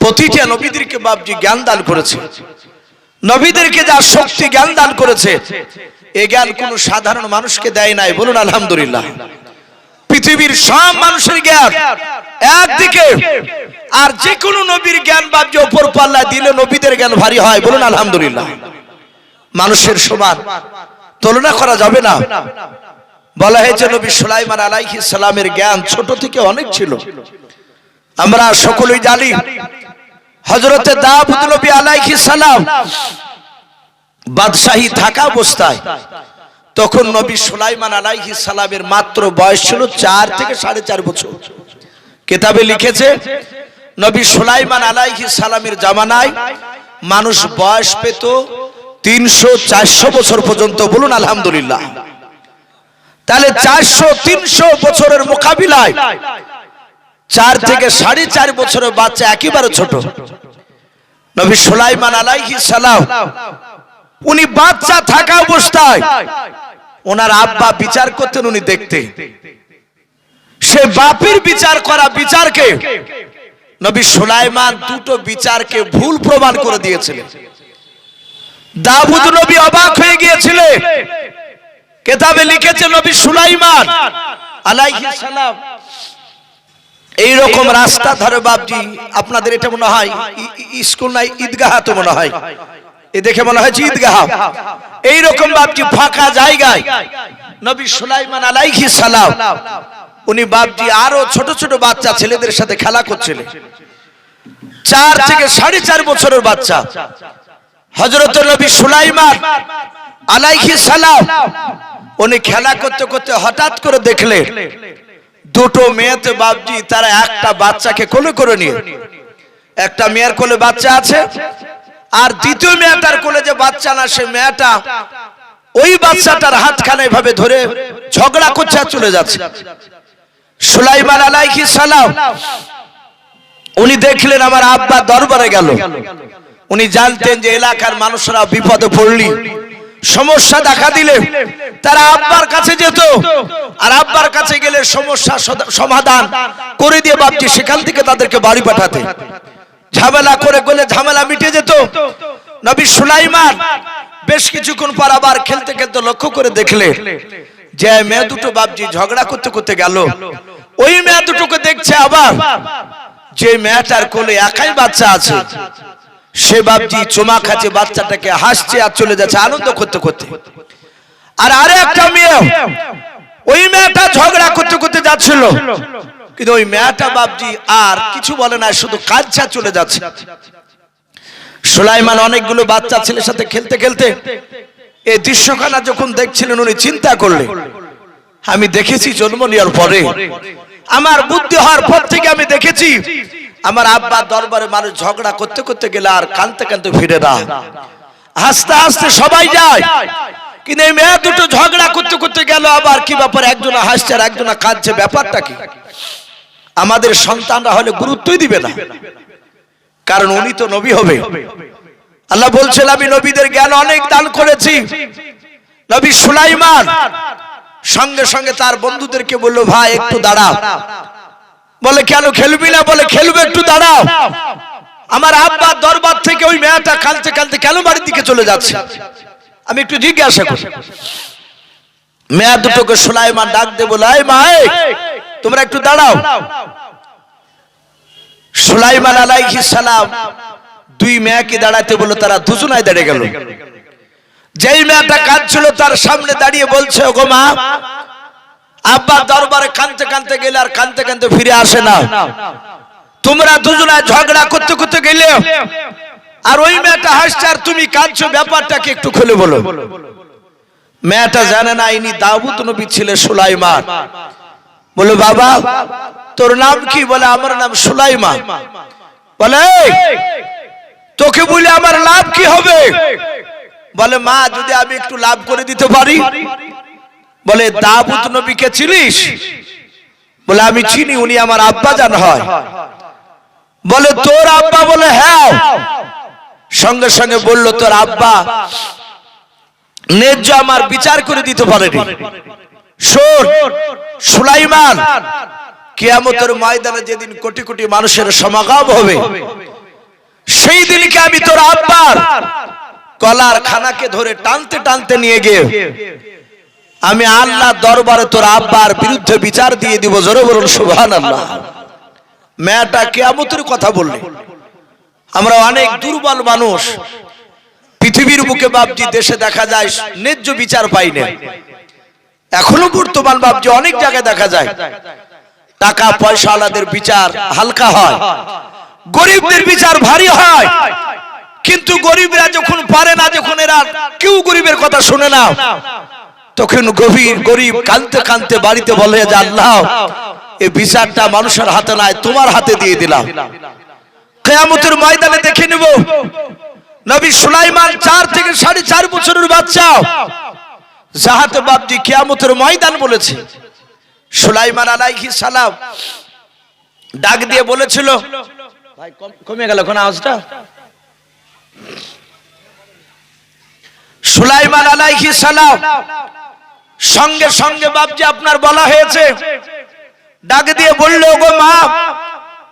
A: প্রতিটা নবীদেরকে বাপজি জ্ঞান দান করেছে। নবীদেরকে যা শক্তি জ্ঞান দান করেছে, এই জ্ঞান কোন সাধারণ মানুষকে দেয় নাই। বলুন আলহামদুলিল্লাহ। পৃথিবীর সব মানুষের জ্ঞান একদিকে, আর যে কোনো নবীর জ্ঞান বাপজি উপর পাল্লা দিলে নবীদের জ্ঞান ভারী হয়। বলুন আলহামদুলিল্লাহ। মানুষের সমান তুলনা করা যাবে না। বলা হয়েছে নবী সুলাইমান আলাইহিস সালামের জ্ঞান ছোট থেকে অনেক ছিল। আমরা সকলেই জানি হযরতে দাউদ নবী আলাইহিস সালাম বাদশাহী থাকা অবস্থায় তখন নবী সুলাইমান আলাইহিস সালামের মাত্র বয়স ছিল 4 থেকে 4.5 বছর। কিতাবে লিখেছে নবী সুলাইমান আলাইহিস সালামের জামানায় মানুষ বয়স পেত 300-400 বছর পর্যন্ত। বলুন আলহামদুলিল্লাহ। তাহলে 400-300 বছরের মোকাবিলায় 4 থেকে 4.5 বছরের বাচ্চা একেবারে ছোট। নবী সুলাইমান আলাইহিস সালাম উনি বাচ্চা থাকা অবস্থায় ওনার আব্বা বিচার করতেন, উনি দেখতেন। সে বাপের বিচার করা বিচারকে নবী সুলাইমান দুটো বিচারকে ভুল প্রমাণ করে দিয়েছিলেন। দাউদ নবী অবাক হয়ে গিয়েছিলেন। কিতাবে লিখেছে নবী সুলাইমান আলাইহিস সালাম এইরকম রাস্তা ধরে বাপজি, আপনাদের এটা মনে হয় স্কুল নাই ঈদগাহ, তো মনে হয় এ দেখে মনে হয় ঈদগাহ, এইরকম বাপজি ফাঁকা জায়গায় নবী সুলাইমান আলাইহিস সালাম উনি বাপজি আরো ছোট ছোট বাচ্চা ছেলেদের সাথে খেলা করছিলেন। 4 থেকে 4.5 বছরের বাচ্চা হযরত নবী সুলাইমান আলাইহিস সালাম উনি খেলা করতে করতে হঠাৎ করে দেখলেন দুটো মেয়েতে বাপজি তারা একটা বাচ্চাকে কোলে করে নিয়ে, একটা মেয়ের কোলে বাচ্চা আছে আর দ্বিতীয় মেয়েটার কোলে যে বাচ্চা না, সে মেয়েটা ওই বাচ্চাটার হাতখানা এভাবে ধরে ঝগড়া করছে আর চলে যাচ্ছে। সুলাইমান আলাইহিস সালাম উনি দেখলেন আমার আব্বা দরবারে গেল। উনি জানতেন যে এলাকার মানুষরা বিপদে পড়লি, সমস্যা দেখা দিলে তারা আব্বার কাছে যেত, আর আব্বার কাছে গেলে সমস্যা সমাধান করে দিয়ে বাপজি সেখান থেকে তাদেরকে বাড়ি পাঠাতে। ঝামেলা করে গেলে ঝামেলা মিটে যেত। নবী সুলাইমান বেশ কিছুক্ষণ পর আবার খেলতে খেলতে লক্ষ্য করে দেখলে যে মেয়ে দুটো বাপজি ঝগড়া করতে করতে গেল, ওই মেয়ে দুটোকে দেখছে আবার যে মেয়েটার কোলে একাই বাচ্চা আছে, সে বাপজি চুমা খাচ্ছে বাচ্চাটাকে, হাসছে আর চলে যাচ্ছে আনন্দ করতে করতে। আর আরে একটা মেয়ে, ওই মেয়েটা ঝগড়া করতে করতে যাচ্ছিল, কিন্তু ওই মেয়েটা বাপজি আর কিছু বলে না, শুধু কাঁদছে চলে যাচ্ছে। সুলাইমান অনেকগুলো বাচ্চা ছেলের সাথে খেলতে খেলতে এই দৃশ্যখানা যখন দেখছিলেন উনি চিন্তা করলেন, আমি দেখেছি জন্ম নেওয়ার পরে, আমার বুদ্ধি হওয়ার পর থেকে আমি দেখেছি আমার আব্বার দরবারে মানুষ ঝগড়া করতে করতে গেলে আর কাঁদতে কাঁদতে ফিরে না, হাসতে হাসতে সবাই যায়। কিন্তু এই মেয়ে দুটো ঝগড়া করতে করতে গেল, আবার কি ব্যাপার একজনা হাসছে আর একজনা কাঁদছে, ব্যাপারটা কি? আমাদের সন্তানরা হলে গুরুত্বই দিবে না, কারণ উনি তো নবী হবে। আল্লাহ বলছেন আমি নবীদের জ্ঞান অনেক দান করেছি। নবী সুলাইমান সঙ্গে সঙ্গে তার বন্ধুদেরকে বলল, ভাই একটু দাঁড়াও। বলে কেন খেলবি না? বলে খেলবে, একটু দাঁড়াও। আমার আব্বার দরবার থেকে ওই মেয়েটা কাঁদতে কাঁদতে কেন বাড়ির দিকে চলে যাচ্ছে, আমি একটু জিজ্ঞাসা করি। মেয়ে দুটোকে সুলাইমান ডাক দিয়ে বলে, এই মা, তোমরা একটু দাঁড়াও। সুলাইমান আলাইহিস সালাম দুই মেয়েকে দাঁড়াতে বলল, তারা দুজনাই দাঁড়িয়ে গেল। যেই মেয়েটা কাঁদছিল তার সামনে দাঁড়িয়ে বলছে, ওগো মা, আব্বার দরবারে কাঁদতে কাঁদতে গেলে আর কাঁদতে কাঁদতে ফিরে আসে না, তোমরা দুজনায় ঝগড়া করতে করতে গেলে আর ওই মেয়েটা হাসছে আর তুমি কাঁদছো, ব্যাপারটাকে একটু খুলে বলো। মেয়েটা জানে না ইনি দাউদ নবী ছিলেন সুলাইমান। বলে বাবা তোর নাম কি? বলে আমার নাম সুলাইমান। বলে তোকে বলে আমার লাভ কি হবে? বলে মা যদি আমি একটু লাভ করে দিতে পারি। বলে দাউদ নবীকে চিনিস? বলে আমি চিনি, উনি আমার আব্বা জান হয়। বলে তোর আব্বা? বলে হ্যাঁ। সঙ্গে সঙ্গে বলল তোর আব্বা ন্যায্য আমার বিচার করে দিতে পারেনি। শোন সুলাইমান, কিয়ামতের ময়দানে যেদিন কোটি কোটি মানুষের সমাগম হবে, সেই দিনকে আমি তোর আব্বার কলার খানাকে ধরে টানতে টানতে নিয়ে গিয়ে আমি আল্লাহ দরবারে তোর আব্বার বিরুদ্ধে বিচার দিয়ে দিব। জোরে বলুন সুবহানাল্লাহ। মেয়েটা কিয়ামতের কথা বললে। আমরা অনেক দুর্বল মানুষ, পৃথিবীর বুকে বাপজি দেশে দেখা যায় ন্যায্য বিচার পাই না। এখনো বর্তমান বাপজি অনেক জায়গায় দেখা যায় টাকা পয়সাওয়ালাদের বিচার হালকা হয়, গরিবদের বিচার ভারী হয়। কিন্তু গরিবরা যখন পারে না, যখন এরা কেউ গরিবের কথা শুনে না, তখন গরিব কাঁদতে কাঁদতে বাড়িতে বলে যে আল্লাহ এই বিচারটা মানুষের হাতে নাই, তোমার হাতে দিয়ে দিলাম। কিয়ামতের ময়দানে দেখে নেব নবী সুলাইমান 4 থেকে 4.5 বছরের বাচ্চা যাহাতে বাপজি কিয়ামতের ময়দান বলেছে। সুলাইমান আলাইহিস সালাম ডাক দিয়ে বলেছিল, ভাই কমে গেল কোন আওয়াজটা? সুলাইমান আলাইহিস সালাম সঙ্গে সঙ্গে বাপজি আপনার বলা হয়েছে, ডাক দিয়ে বলল গো মা,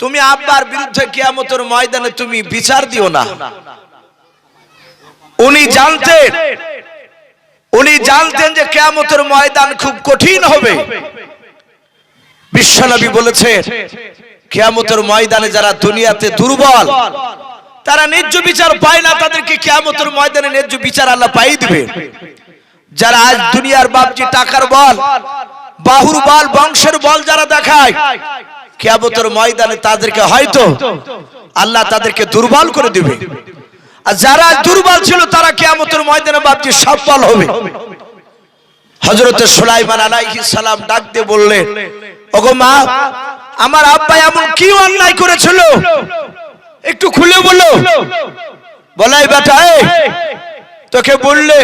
A: তুমি আব্বার বিরুদ্ধে কিয়ামতের ময়দানে তুমি বিচার দিও না। উনি জানতেন যে কিয়ামতের ময়দান খুব কঠিন হবে। বিশ্বনবী বলেছে কিয়ামতের ময়দানে যারা দুনিয়াতে দুর্বল, তারা ন্যায্য বিচার পায় না, তাদেরকে কিয়ামতের ময়দানে ন্যায্য বিচার আল্লাহ পাইয়ে দিবে। যারা আজ দুনিয়ার বাপজি টাকার বল, বাহুর বল, বংশের বল যারা দেখায়, কিয়ামতের ময়দানে তাদেরকে হয়তো আল্লাহ তাদেরকে দুর্বল করে দিবে। আর যারা দুর্বল ছিল তারা কিয়ামতের ময়দানে বাপজি সফল হবে। হযরত সুলাইমান আলাইহিস সালাম ডাক দিয়ে বললেন, ওগো মা, আমার আব্বা এমন কি অন্যায় করেছিল একটু খুলে বলো। বলাই বেটা তোকে বললে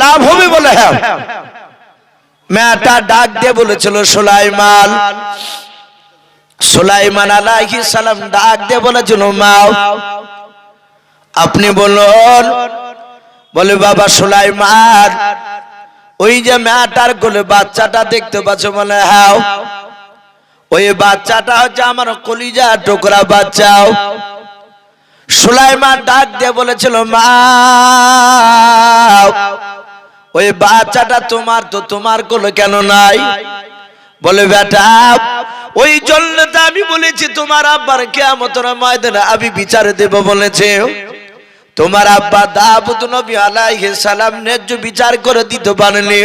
A: লাভ হবে? বলে হ্যাঁ। মেয়েটা ডাক দিয়ে বলেছিল সুলাইমান আলাইহিস সালাম ডাক দিয়ে বলেছিল, মা আপনি বলুন। বলে বাবা সুলাইমান, ওই যে মেয়েটার কোলে বাচ্চাটা দেখতে পাচ্ছ? বলে হ্যাঁ। ওই বাচ্চাটা হচ্ছে আমার কলিজা টুকরা বাচ্চা। সুলাইমান ডাক দিয়ে বলেছিল, মা ওই বাচ্চাটা তোমার, তো তোমার কোলে কেন নাই? বলে বেটা ওই জন্য তো আমি বলেছি তোমার আব্বার কিয়ামতের ময়দানে আমি বিচার দেব বলেছে। তোমার আব্বা দাউদ নবী আলাইহিস সালাম ন্যায্য বিচার করে দিতে পারেনি।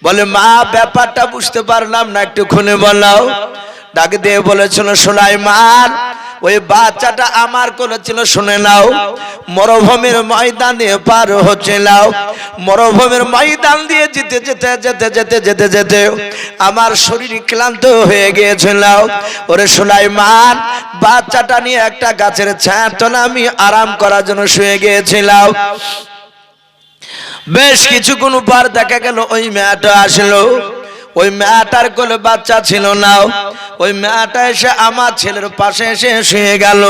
A: বলে মা ব্যাপারটা বুঝতে পারলাম না, একটু খুলে বলো। ডাক দিয়ে বলেছিল, সুলাইমান ওই বাচ্চাটা আমার কোলে ছিল, শুনে নাও। মরুভূমির ময়দানে পার হচ্ছিলাম, মরুভূমির ময়দান দিয়ে যেতে যেতে যেতে যেতে যেতে যেতে আমার শরীর ক্লান্ত হয়ে গিয়েছিল। ওরে সুলাইমান, বাচ্চাটা নিয়ে একটা গাছের ছায়ার তলায় আমি আরাম করার জন্য শুয়ে গিয়েছিলাম। বেশ কিছুক্ষণ পর দেখা গেল ওই মেয়েটা আসলো। ওই মেয়েটার কোলে বাচ্চা ছিল না। ওই মেয়েটা এসে আমার ছেলের পাশে এসে শুয়ে গেল।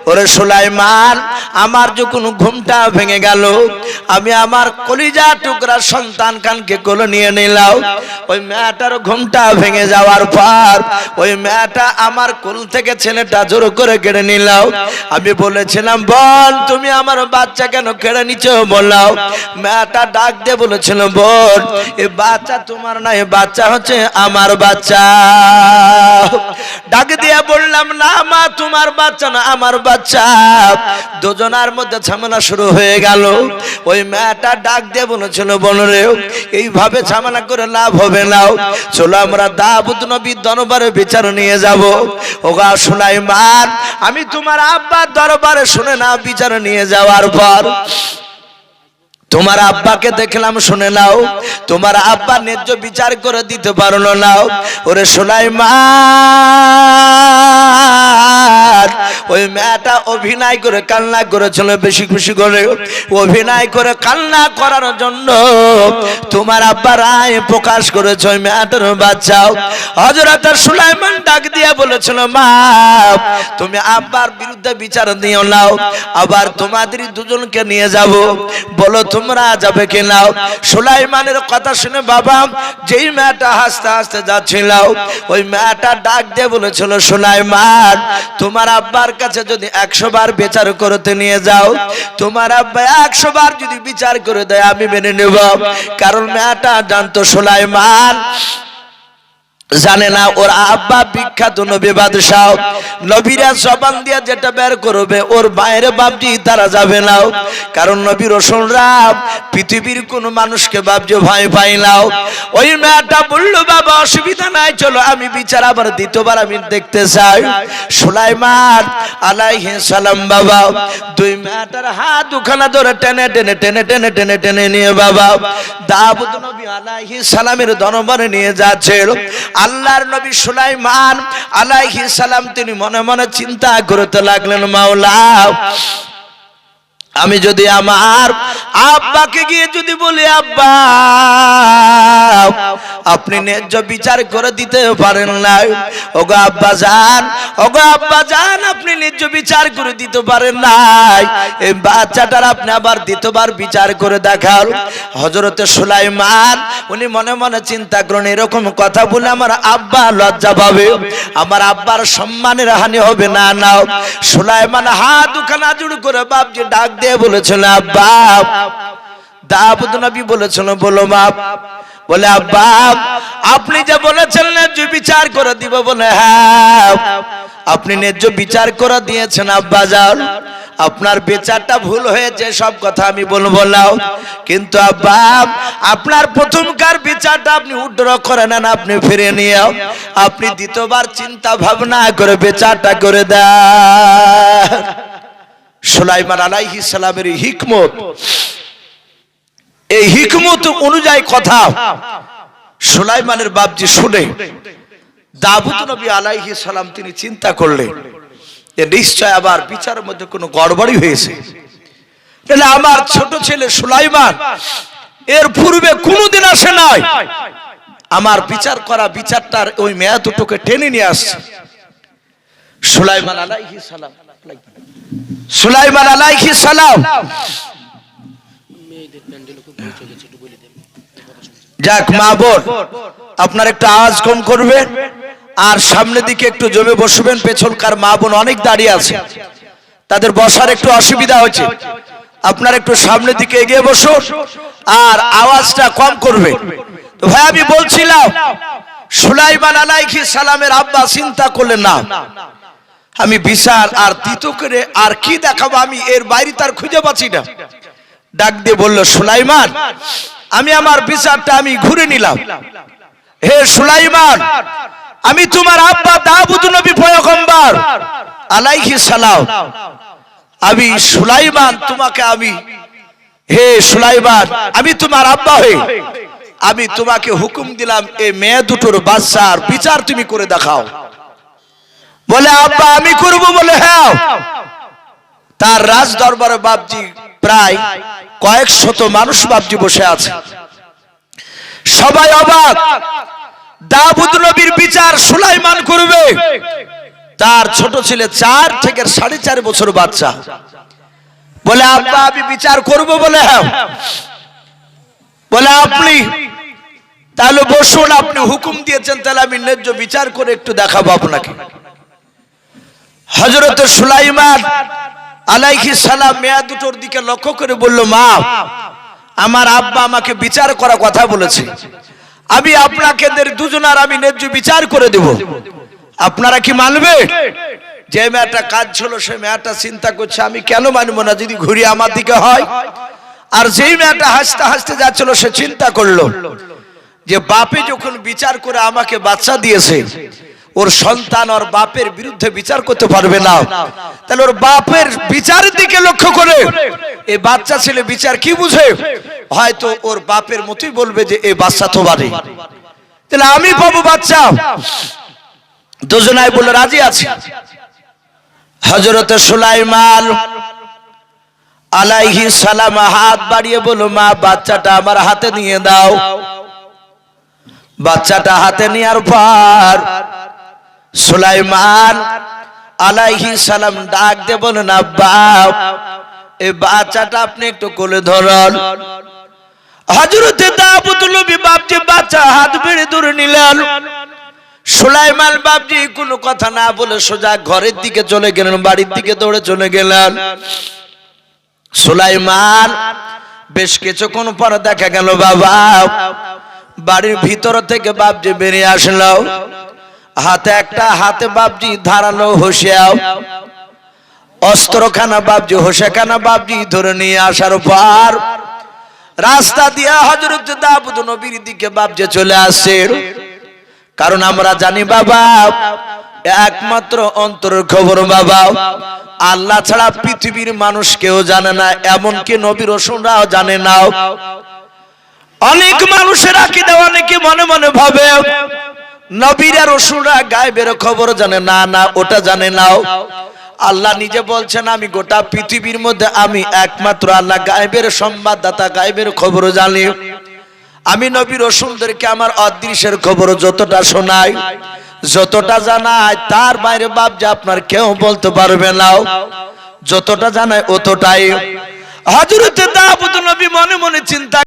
A: ওরে সুলাইমান, আমার যখন ঘুমটা ভেঙে গেল, আমি আমার কলিজা টুকরা সন্তান কানকে কোলে নিয়ে নিলাম। ওই মেয়েটার ঘুমটা ভেঙে যাওয়ার পর ওই মেয়েটা আমার কোল থেকে ছেলেটা জোর করে কেড়ে নিলাম। আমি বলেছিলাম, বোন তুমি আমার বাচ্চা কেন কেড়ে নিচ্ছ? বললাম। মেয়েটা ডাক দিয়ে বলেছিল, বোন এই বাচ্চা তোমার না, এই বাচ্চা হচ্ছে আমার বাচ্চা। ডাক দিয়ে বললাম, না মা তোমার বাচ্চা না, আমার বাচ্চা। দুজনার মধ্যে ঝামেলা শুরু হয়ে গেল। ওই মেয়েটা ডাক দিয়ে বলেছিল, বোনরে এইভাবে ঝামেলা করে লাভ হবে না, চলো আমরা দাউদ নবীর দরবারে বিচার নিয়ে যাব। ওগা সুলাইমান, আমি তোমার আব্বার দরবারে শুনে না বিচার নিয়ে যাওয়ার পর তোমার আব্বাকে দেখলাম, শুনে নাও, তোমার আব্বা ন্যায্য বিচার করে দিতে পারলো না। ওরে সুলাইমান, ওই মেয়েটা অভিনয় করে কান্না করেছিল, বেশি খুশি করে অভিনয় করে কান্না করার জন্য তোমার আব্বা রায় প্রকাশ করেছে ওই মেয়েটার বাচ্চাও। হযরত সুলাইমান ডাক দিয়ে বলেছিল, মা তুমি আব্বার বিরুদ্ধে বিচার দিও নাও, আবার তোমাদের দুজনকে নিয়ে যাব, বলো তোমরা যাবে কি নাও। সুলাইমানের কথা শুনে বাবা যেই মেয়েটা হাসতে হাসতে যাচ্ছিল, ওই মেয়েটা ডাক দিয়ে বলেছিল, সুলাইমান তোমার আব্বার কাছে যদি 100 বার বিচার করতে নিয়ে যাও, তোমার আব্বা 100 বার যদি বিচার করে দেয় আমি মেনে নেব। কারণ মেয়েটা জানতো সুলাইমান জানে না ওর আব্বা বিখ্যাত নবী বাদশাহ, নবীরা জবান দিয়ে যেটা বের করবে ওর বাইরে বাপজি তারা যাবে না। কারণ নবী রাসূলরা পৃথিবীর কোন মানুষকে বাপজি ভয় পায় না। ওই মেয়েটা বলল, বাবা অসুবিধা নাই, চলো আমি বিচার আবার দ্বিতীয়বার আমি দেখতে চাই। সুলাইমান আলাইহিস সালাম বাবা দুই মেয়েটার হাত দুখানা ধরে টেনে টেনে টেনে টেনে টেনে টেনে নিয়ে বাবা দাউদ নবী আলাইহিস সালামের দরবারে নিয়ে যাচ্ছে। আল্লাহর নবী সুলাইমান আলাইহিস সালাম তিনি মনে মনে চিন্তা করতে লাগলেন, মাওলা আমি যদি আমার আব্বাকে গিয়ে যদি বলি, আব্বা আপনি ন্যায্য বিচার করে দিতে পারেন না, ওগো আব্বা জান, ওগো আব্বা জান আপনি ন্যায্য বিচার করে দিতে পারেন না, এই বাচ্চাটার আপনি আবার দ্বিতীয়বার বিচার করে দেখান। হযরতে সুলাইমান উনি মনে মনে চিন্তা করেন, এরকম কথা বলে আমার আব্বা লজ্জা পাবে, আমার আব্বার সম্মানের হানি হবে না। না সুলাইমান হাত দুখানা জোড় করে বাপজি ডাক দিয়ে বলেছিল, আব্বা দাউদ নবী বলেছিল, বলো মা। বলে, আব্বা আপনি যে বলেছেন ন্যায্য বিচার করে দিব, বলে হ্যাঁ আপনি ন্যায্য বিচার করে দিয়েছেন আব্বা যান, আপনার বিচারটা ভুল হয়েছে সব কথা আমি বলবো না, কিন্তু আব্বা আপনার প্রথমকার বিচারটা আপনি উদ্র করে নেন, আপনি ফিরে নিয়ে আপনি দ্বিতীয়বার চিন্তা ভাবনা করে বিচারটা করে দেন। সুলাইমান আলাইহিস সালামের হিকমত, এই হিকমত অনুযায়ী কথা সুলাইমানের বাপজি শুনে দাউদ নবী আলাইহিস সালাম তিনি চিন্তা করলেন, যে নিশ্চয় আবার বিচারের মধ্যে কোনো গড়বড়ি হয়েছে, তাহলে আমার ছোট ছেলে সুলাইমান এর পূর্বে কোনোদিন আসে নাই, আমার বিচার করা বিচারটার ওই মেয়া দুটোকে টেনে নিয়ে আসছে। সুলাইমান আলাইহিস সালাম, সুলাইমান আলাইহিস সালাম যাক মা বোন আপনার একটু আওয়াজ কম করবেন, আর সামনের দিকে একটু জমে বসবেন, পেছনকার মা বোন অনেক দাঁড়িয়ে আছে, তাদের বসার একটু অসুবিধা হচ্ছে, আপনার একটু সামনের দিকে এগিয়ে বসুন আর আওয়াজটা কম করবেন। তো ভাই আমি বলছিলাম সুলাইমান আলাইহিস সালামের আব্বা চিন্তা করলেন, না আমি বিচার আর দ্বিতীয় করে আর কি দেখাবো, আমি এর বাইরে তার খুঁজে পাচ্ছি না। ডাক দিয়ে বলল, সুলাইমান আমি আমার বিচারটা আমি ঘুরে নিলাম, হে সুলাইমান আমি তোমার আব্বা দাউদ নবী পয়গম্বর আলাইহিস সালাম, আমি সুলাইমান তোমাকে আমি, হে সুলাইমান আমি তোমার আব্বা হয়ে আমি তোমাকে হুকুম দিলাম এই মেয়ে দুটোর বাচ্চার বিচার তুমি করে দেখাও। বলে, আব্বা আমি করব? বলে হ্যাঁ। তার রাজ দরবারে বাপজি প্রায় কয়েক শত মানুষ বাপজি বসে আছে, সবাই অবাক, দাউদ নবীর বিচার সুলাইমান করবে, তার ছোট ছেলে 4 থেকে 4.5 বছর বাচ্চা। বলে, আব্বা আমি বিচার করব? বলে হ্যাঁ। বলে, আপনি তাহলে বসুন, আপনি হুকুম দিয়েছেন, তাহলে আমি ন্যায্য বিচার করে একটু দেখাবো আপনাকে। হযরত সুলাইমান আলাইহিস সালাম মেয়া দুটোর দিকে লক্ষ্য করে বলল, মা আমার আব্বা আমাকে বিচার করার কথা বলেছে, আমি আপনাকে দুজনের আমি ন্যায্য বিচার করে দেব, আপনারা কি মানবে? যে মেয়েটা কাজ ছিল সে মেয়েটা চিন্তা করছে, আমি কেন মানবো না যদি ঘুরে আমার দিকে হয়। আর যেই মেয়েটা হাসতে হাসতে যাচ্ছিল সে চিন্তা করলো যে বাপে যখন বিচার করে আমাকে বাচ্চা দিয়েছে, ওর সন্তান ওর বাপের বিরুদ্ধে বিচার করতে পারবে না, তাহলে ওর বাপের বিচারের দিকে লক্ষ্য করে এই বাচ্চা ছেলে বিচার কি বুঝে? হয়তো ওর বাপের মতোই বলবে যে এই বাচ্চা তো বাড়ি, তাহলে আমি পাবো বাচ্চা। দুজনাই বলে রাজি আছে। হযরত সুলাইমান আলাইহিস সালাম হাত বাড়িয়ে বলল, মা বাচ্চাটা আমার হাতে নিয়ে দাও। বাচ্চাটা হাতে নেওয়ার পর সুলাইমান আলাইহিস সালাম ডাক দিয়ে বলেন, আব্বা এই বাচ্চাটা আপনি একটু কোলে ধরুন। হযরত দাউদ নবী বাপজি বাচ্চা হাত বেড়ে ধরে নিলেন। সুলাইমান বাপজি কোনো কথা না বলে সোজা ঘরের দিকে চলে গেলেন, বাড়ির দিকে দৌড়ে চলে গেলেন। সুলাইমান বেশ কিছুক্ষণ পর দেখা গেল বাবা বাড়ির ভিতর থেকে বাপজি বেরিয়ে আসলো। হাতে বাপজি ধারালো হোসেও অস্ত্রখানা বাপজি হোসেখানা বাপজি ধরে নিয়ে আসার পর রাস্তা দিয়ে হযরত দাউদ নবীর দিকে বাপজি চলে আসছে। কারণ আমরা জানি বাবা একমাত্র অন্তরের খবর বাবা আল্লাহ ছাড়া পৃথিবীর মানুষ কেউ জানে না, এমনকি নবী রাসূলরাও জানে না। অনেক মানুষের আকীদা অনেকে মনে মনে ভাবে নবী আর রাসূলরা গায়েবের খবর জানে না, না ওটা জানে না। আল্লাহ নিজে বলছেন আমি গোটা পৃথিবীর মধ্যে আমি একমাত্র আল্লাহ গায়েবের সংবাদদাতা, গায়েবের খবর জানি। আমি নবী রাসূলদেরকে আমার অদৃশ্যের খবর যতটা শোনাই, যতটা জানাই, তার বাইরে বাপজি আপনার কেউ বলতে পারবে না। যতটা জানাই অতটাই। হযরত দাউদ নবী মনে মনে চিন্তা